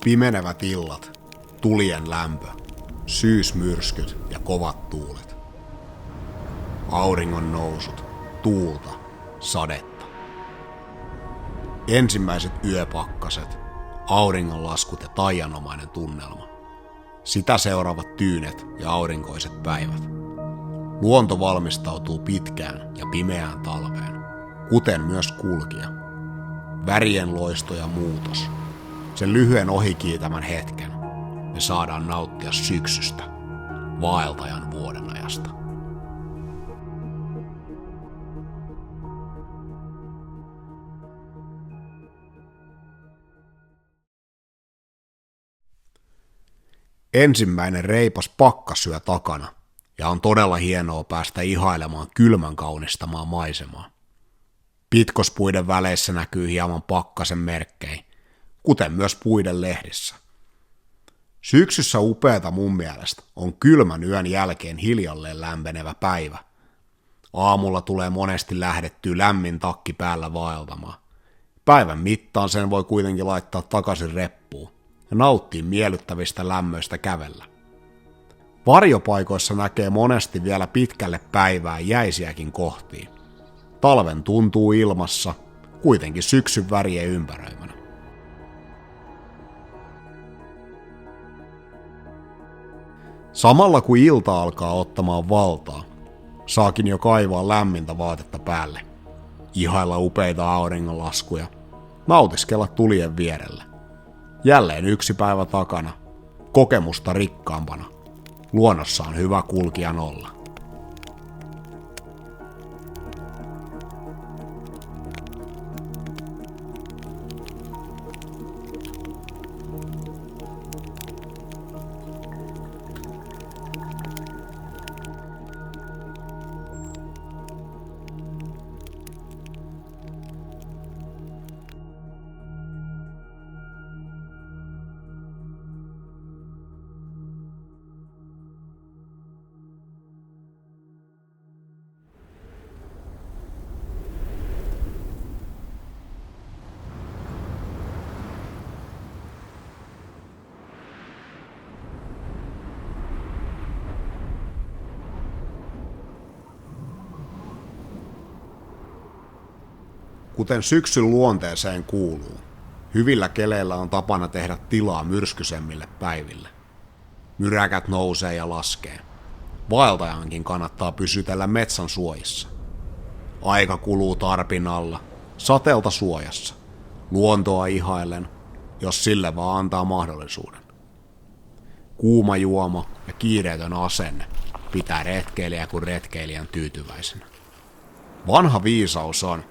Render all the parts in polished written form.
Pimenevät illat, tulien lämpö, syysmyrskyt ja kovat tuulet. Auringon nousut, tuulta, sadetta. Ensimmäiset yöpakkaset, auringonlaskut ja taianomainen tunnelma. Sitä seuraavat tyynet ja aurinkoiset päivät. Luonto valmistautuu pitkään ja pimeään talveen, kuten myös kulkija. Värien loisto ja muutos. Sen lyhyen ohikiitämän hetken me saadaan nauttia syksystä, vaeltajan vuodenajasta. Ensimmäinen reipas pakkasyö takana, ja on todella hienoa päästä ihailemaan kylmän kaunistamaa maisemaa. Pitkospuiden väleissä näkyy hieman pakkasen merkkejä, kuten myös puiden lehdissä. Syksyssä upeata mun mielestä on kylmän yön jälkeen hiljalleen lämpenevä päivä. Aamulla tulee monesti lähdettyä lämmin takki päällä vaeltamaan. Päivän mittaan sen voi kuitenkin laittaa takaisin reppuun ja nauttia miellyttävistä lämmöistä kävellä. Varjopaikoissa näkee monesti vielä pitkälle päivään jäisiäkin kohtia. Talven tuntuu ilmassa, kuitenkin syksyn värien ympäröimänä. Samalla kun ilta alkaa ottamaan valtaa, saakin jo kaivaa lämmintä vaatetta päälle, ihailla upeita auringonlaskuja, nautiskella tulien vierellä. Jälleen yksi päivä takana, kokemusta rikkaampana, luonnossa on hyvä kulkijan olla. Kuten syksyn luonteeseen kuuluu, hyvillä keleillä on tapana tehdä tilaa myrskysemmille päiville. Myräkät nousee ja laskee. Vaeltajankin kannattaa pysytellä metsän suojissa. Aika kuluu tarpin alla, sateelta suojassa, luontoa ihaillen, jos sille vaan antaa mahdollisuuden. Kuuma juoma ja kiireetön asenne pitää retkeilijä kuin retkeilijän tyytyväisenä. Vanha viisaus on,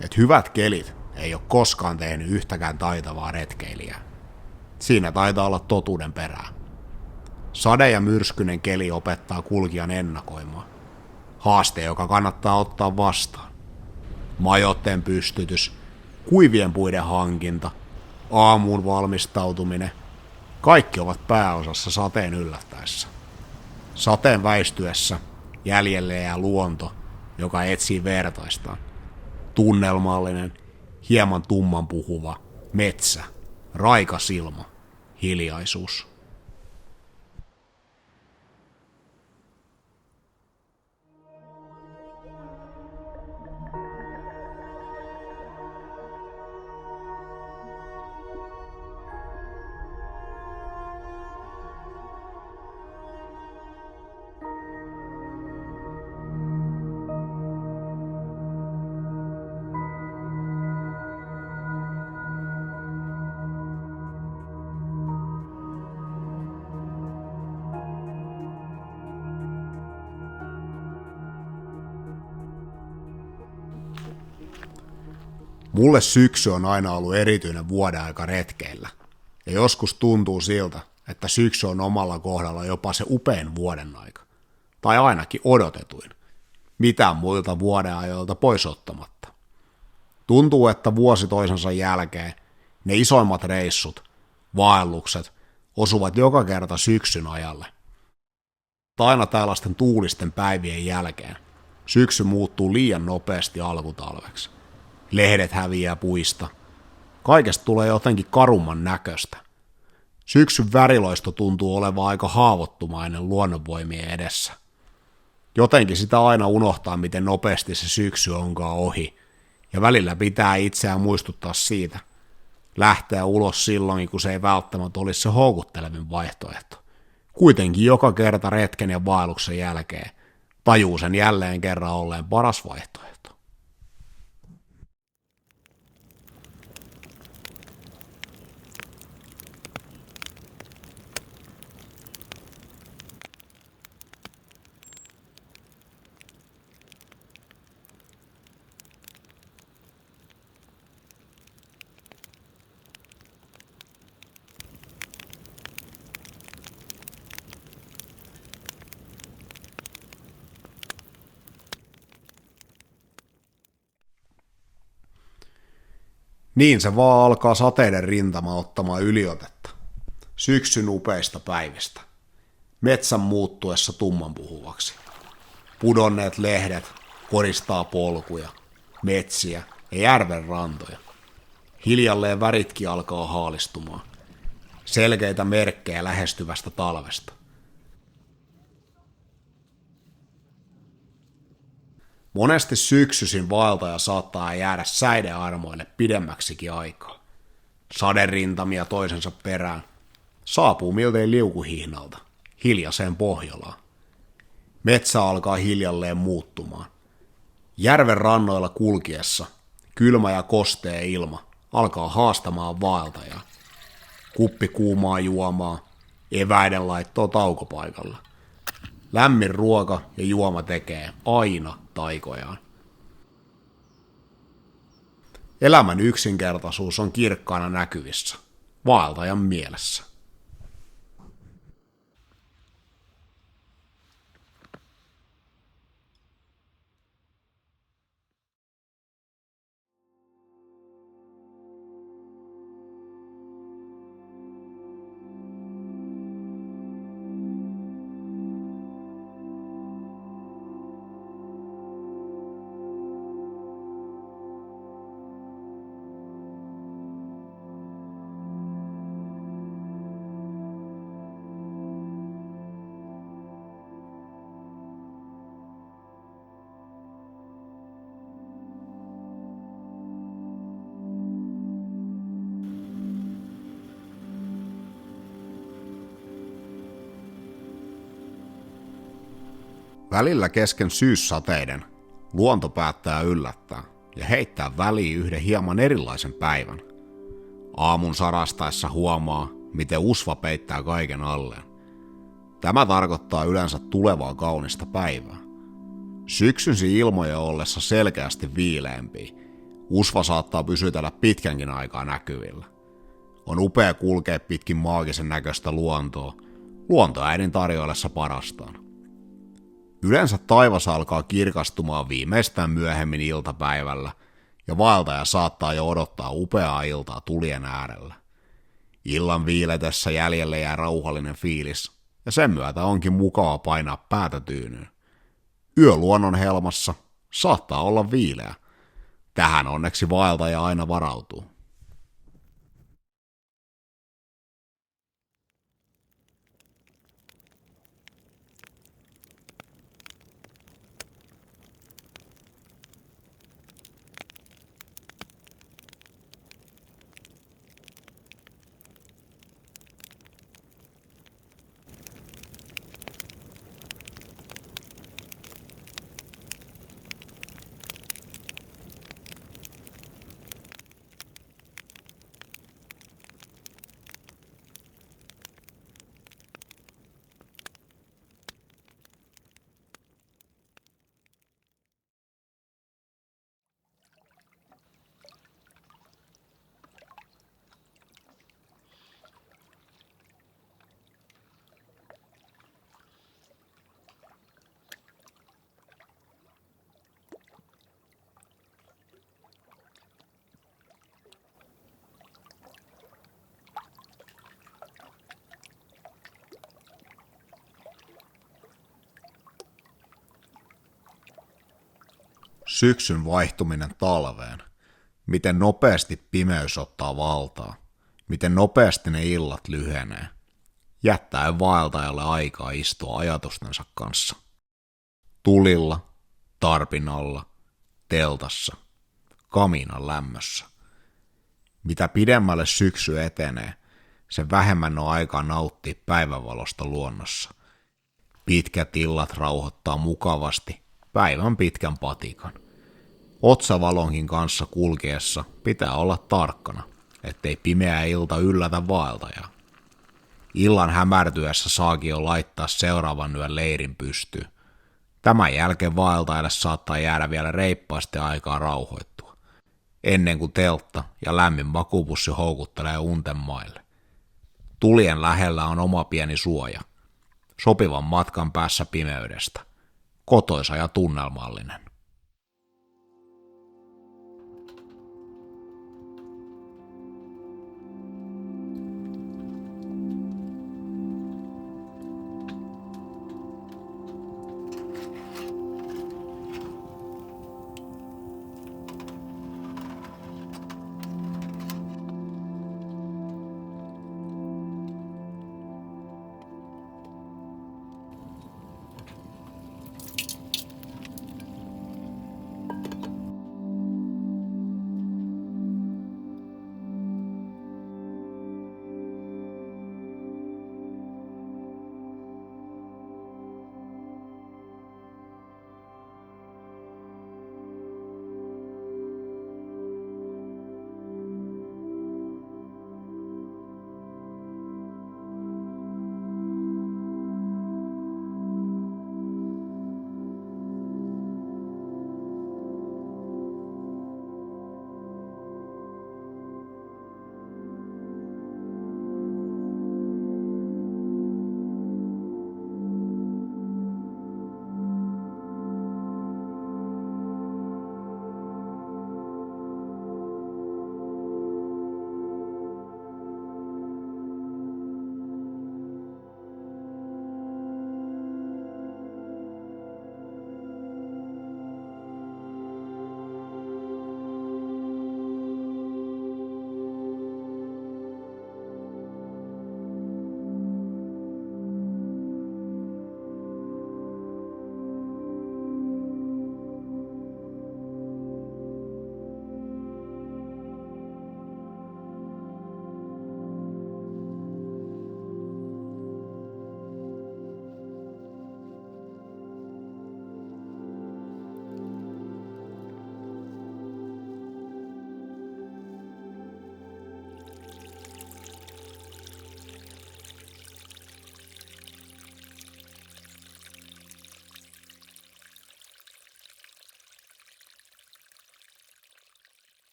että hyvät kelit ei ole koskaan tehnyt yhtäkään taitavaa retkeilijää. Siinä taitaa olla totuuden perää. Sade ja myrskyinen keli opettaa kulkijan ennakoimaan. Haaste, joka kannattaa ottaa vastaan. Majoitteen pystytys, kuivien puiden hankinta, aamuun valmistautuminen. Kaikki ovat pääosassa sateen yllättäessä. Sateen väistyessä jäljelle jää luonto, joka etsii vertaistaan. Tunnelmallinen, hieman tumman puhuva, metsä, raikas ilma, hiljaisuus. Mulle syksy on aina ollut erityinen vuodenaika retkeillä, ja joskus tuntuu siltä, että syksy on omalla kohdalla jopa se upein vuodenaika, tai ainakin odotetuin, mitään muilta vuodenajoilta pois ottamatta. Tuntuu, että vuosi toisensa jälkeen ne isoimmat reissut, vaellukset, osuvat joka kerta syksyn ajalle. Aina tällaisten tuulisten päivien jälkeen syksy muuttuu liian nopeasti alkutalveksi. Lehdet häviää puista. Kaikesta tulee jotenkin karumman näköistä. Syksyn väriloisto tuntuu olevan aika haavoittumainen luonnonvoimien edessä. Jotenkin sitä aina unohtaa, miten nopeasti se syksy onkaan ohi, ja välillä pitää itseään muistuttaa siitä. Lähteä ulos silloin, kun se ei välttämättä olisi se houkuttelevin vaihtoehto. Kuitenkin joka kerta retken ja vaelluksen jälkeen tajuu sen jälleen kerran olleen paras vaihtoehto. Niin se vaan alkaa sateiden rintama ottamaan yliotetta. Syksyn upeista päivistä. Metsän muuttuessa tummanpuhuvaksi. Pudonneet lehdet koristaa polkuja, metsiä ja järven rantoja. Hiljalleen väritkin alkaa haalistumaan. Selkeitä merkkejä lähestyvästä talvesta. Monesti syksyisin vaeltaja saattaa jäädä säiden armoille pidemmäksikin aikaa. Saderintamia toisensa perään. Saapuu miltei liukuhihnalta, hiljaiseen Pohjolaan. Metsä alkaa hiljalleen muuttumaan. Järven rannoilla kulkiessa kylmä ja kostea ilma alkaa haastamaan vaeltajaa. Kuppi kuumaa juomaa, eväiden laittoo taukopaikalla. Lämmin ruoka ja juoma tekee aina taikojaan. Elämän yksinkertaisuus on kirkkaana näkyvissä, vaeltajan mielessä. Välillä kesken syyssateiden luonto päättää yllättää ja heittää väliin yhden hieman erilaisen päivän. Aamun sarastaessa huomaa, miten usva peittää kaiken alleen. Tämä tarkoittaa yleensä tulevaa kaunista päivää. Syksynsi ilmojen ollessa selkeästi viileämpiä, usva saattaa pysytellä pitkänkin aikaa näkyvillä. On upea kulkea pitkin maagisen näköistä luontoa, luontoäidin tarjoillessa parastaan. Yleensä taivas alkaa kirkastumaan viimeistään myöhemmin iltapäivällä, ja vaeltaja saattaa jo odottaa upeaa iltaa tulien äärellä. Illan viiletessä jäljelle jää rauhallinen fiilis, ja sen myötä onkin mukava painaa päätä tyynyyn. Yö luonnon helmassa saattaa olla viileä. Tähän onneksi vaeltaja aina varautuu. Syksyn vaihtuminen talveen. Miten nopeasti pimeys ottaa valtaa. miten nopeasti ne illat lyhenee, jättäen vaeltajalle aikaa istua ajatustensa kanssa. Tulilla, tarpin alla, teltassa, kamiinan lämmössä. Mitä pidemmälle syksy etenee, sen vähemmän on aikaa nauttia päivänvalosta luonnossa. Pitkät illat rauhoittaa mukavasti päivän pitkän patikan. Otsavalonkin kanssa kulkeessa pitää olla tarkkana, ettei pimeä ilta yllätä vaeltajaa. Illan hämärtyessä saakin jo laittaa seuraavan yön leirin pystyyn. Tämän jälkeen vaeltajalle saattaa jäädä vielä reippaasti aikaa rauhoittua, ennen kuin teltta ja lämmin makupussi houkuttelee unten maille. Tulien lähellä on oma pieni suoja, sopivan matkan päässä pimeydestä, kotoisa ja tunnelmallinen.